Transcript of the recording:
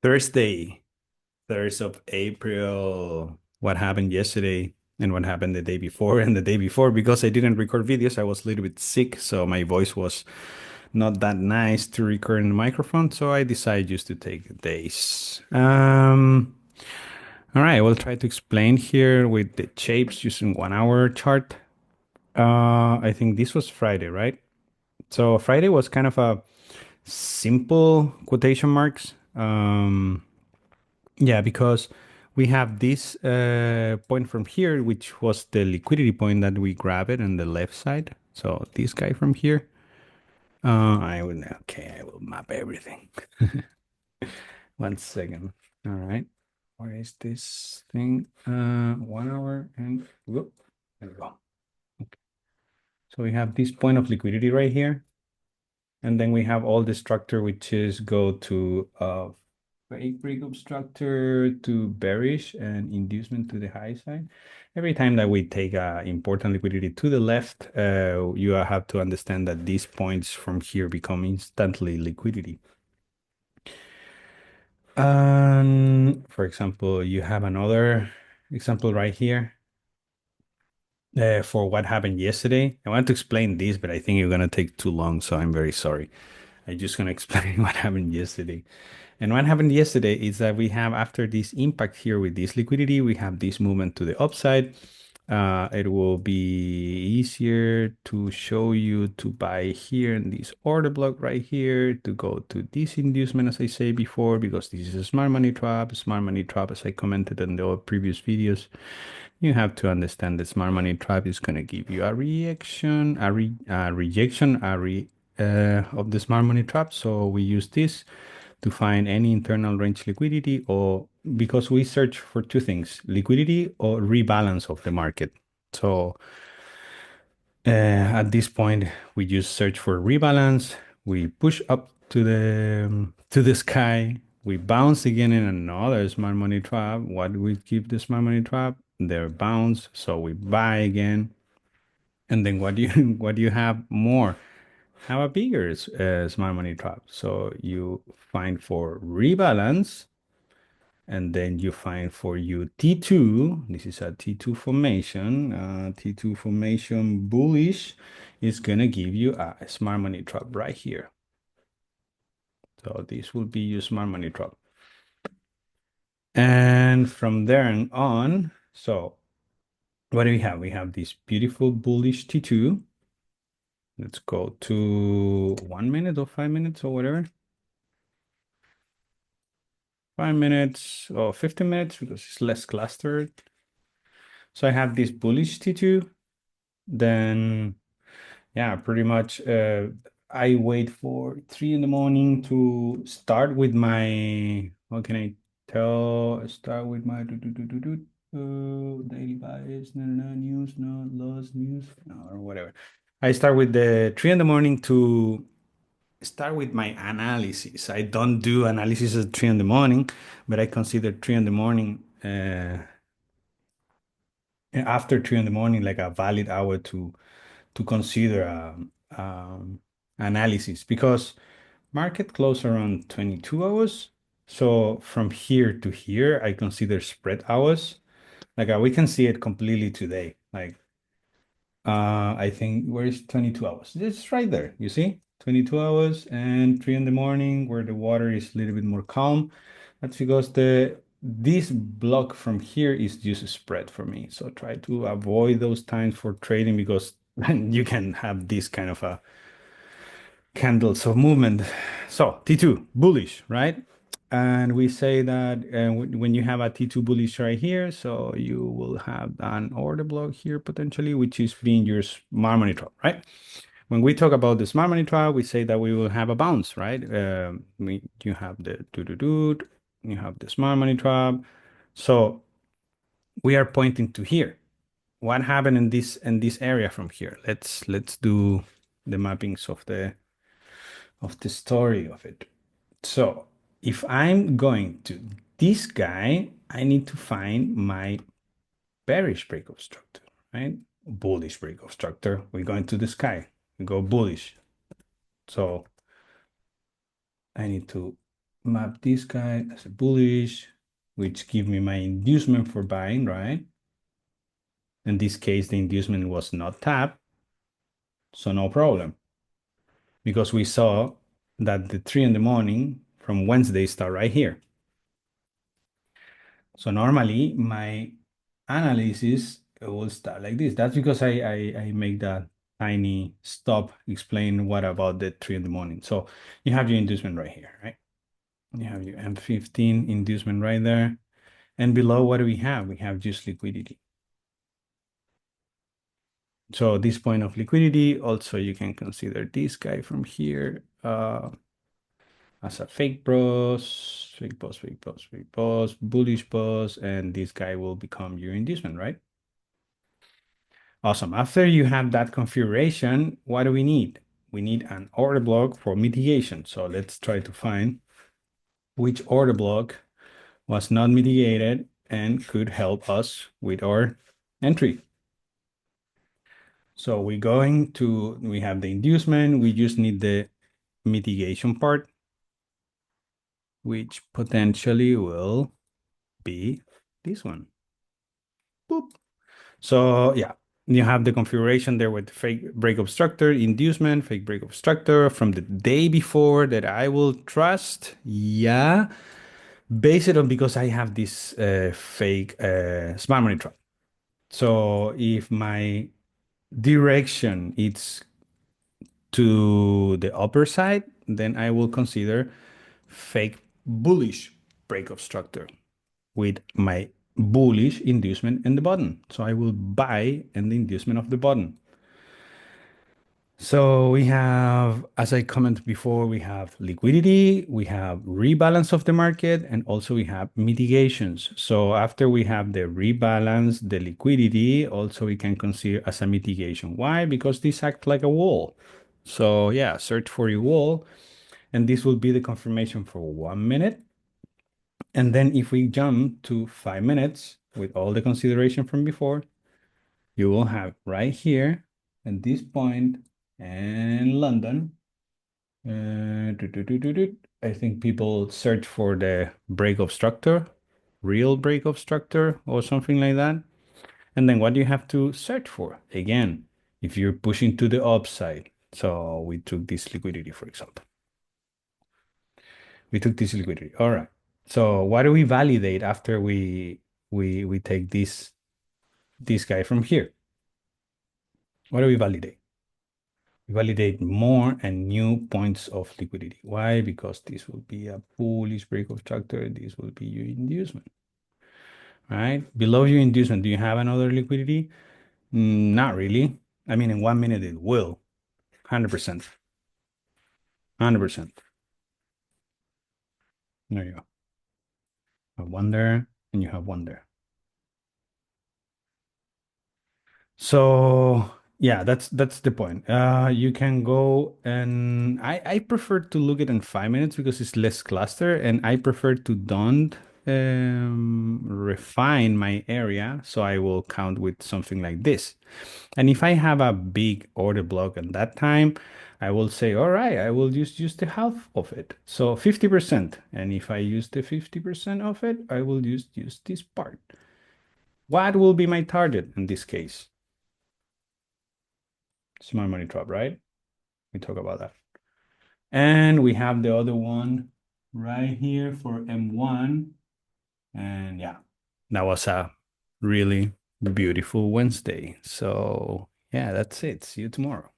Thursday, 3rd of April. What happened yesterday and what happened the day before and the day before? Because I didn't record videos, I was a little bit sick, so my voice was not that nice to record in the microphone, so I decided just to take days. All right, I will try to explain here with the shapes using 1 hour chart. I think this was Friday, right? So Friday was kind of a simple quotation marks. Yeah, because we have this point from here, which was the liquidity point that we grab it on the left side. So this guy from here, okay, I will map everything. 1 second. All right. Where is this thing? 1 hour and whoop, there we go. Okay. So we have this point of liquidity right here. And then we have all the structure, which is go to fake breakup structure to bearish and inducement to the high side. Every time that we take important liquidity to the left, you have to understand that these points from here become instantly liquidity. For example, you have another example right here for what happened yesterday. I want to explain this, but I think you're going to take too long, so I'm very sorry. I'm just going to explain what happened yesterday. And what happened yesterday is that we have, after this impact here with this liquidity, we have this movement to the upside. It will be easier to show you to buy here in this order block right here, to go to this inducement, as I say before, because this is a smart money trap. Smart money trap, as I commented in the previous videos, you have to understand that smart money trap is going to give you a reaction, a rejection, of the smart money trap. So we use this to find any internal range liquidity, or because we search for two things, liquidity or rebalance of the market. So at this point, we just search for rebalance. We push up to the sky. We bounce again in another smart money trap. What we keep the smart money trap? Their bounce. So we buy again. And then what do you what do you have more? Have a bigger smart money trap. So you find for rebalance, and then you find for you T2. This is a T2 formation. T2 formation bullish is gonna give you a smart money trap right here. So this will be your smart money trap. And from there on, so what do we have? We have this beautiful bullish T2. Let's go to 1 minute or 5 minutes or whatever. 5 minutes or 15 minutes because it's less clustered. So I have this bullish T2. Then, yeah, pretty much I wait for 3 in the morning to start with my, how can I tell? Start with my daily bias, news, no, loss, news, no, or whatever. I start with the 3 in the morning to start with my analysis. I don't do analysis at 3 in the morning, but I consider 3 in the morning, after 3 in the morning, like a valid hour to consider analysis, because market close around 22 hours. So from here to here, I consider spread hours. Like we can see it completely today. Like I think where is 22 hours? It's right there. You see, 22 hours and 3 in the morning, where the water is a little bit more calm. That's because this block from here is just a spread for me. So try to avoid those times for trading, because you can have this kind of a candles of movement. So T2 bullish, right? And we say that when you have a T2 bullish right here, so you will have an order block here potentially, which is being your smart money trap, right? When we talk about the smart money trap, we say that we will have a bounce, right? You have the do, you have the smart money trap. So we are pointing to here. What happened in this area from here? Let's do the mappings of the story of it. So if I'm going to this guy, I need to find my bearish breakup structure, right? Bullish breakup structure. We're going to the sky. We go bullish. So I need to map this guy as a bullish, which give me my inducement for buying, right? In this case, the inducement was not tapped, so no problem. Because we saw that the 3 in the morning from Wednesday start right here. So normally my analysis will start like this. That's because I make that tiny stop explain what about the 3 in the morning. So you have your inducement right here, right? You have your M15 inducement right there. And below, what do we have? We have just liquidity. So this point of liquidity, also you can consider this guy from here as a fake pros, fake pros, fake pros, fake pros, bullish pros, and this guy will become your inducement, right? Awesome. After you have that configuration, what do we need? We need an order block for mitigation. So let's try to find which order block was not mitigated and could help us with our entry. So we have the inducement, we just need the mitigation part, which potentially will be this one. Boop. So yeah, you have the configuration there with fake break obstructor, inducement, fake break obstructor from the day before that I will trust. Yeah, base it on because I have this fake smart money trap. So if my direction is to the upper side, then I will consider fake bullish break obstructor with my bullish inducement in the bottom. So I will buy in the inducement of the bottom. So we have, as I commented before, we have liquidity, we have rebalance of the market, and also we have mitigations. So after we have the rebalance, the liquidity, also we can consider as a mitigation. Why? Because this act like a wall. So yeah, search for your wall, and this will be the confirmation for 1 minute. And then if we jump to 5 minutes with all the consideration from before, you will have right here at this point and London. I think people search for the break obstructor, real break obstructor, or something like that. And then what do you have to search for? Again, if you're pushing to the upside. So we took this liquidity, for example. We took this liquidity. All right. So what do we validate after we take this guy from here? What do we validate? We validate more and new points of liquidity. Why? Because this will be a bullish break obstructor. This will be your inducement. Right? Below your inducement, do you have another liquidity? Not really. I mean, in 1 minute it will. 100%. 100%. There you go. You have one there, and you have one there. So yeah, that's the point. You can go and I prefer to look at in 5 minutes because it's less cluster, and I prefer to don't refine my area, so I will count with something like this. And if I have a big order block at that time, I will say, all right, I will just use the half of it, so 50%. And if I use the 50% of it, I will just use this part. What will be my target in this case? Smart money trap, right? We talk about that. And we have the other one right here for M1. And yeah, that was a really beautiful Wednesday. So yeah, that's it. See you tomorrow.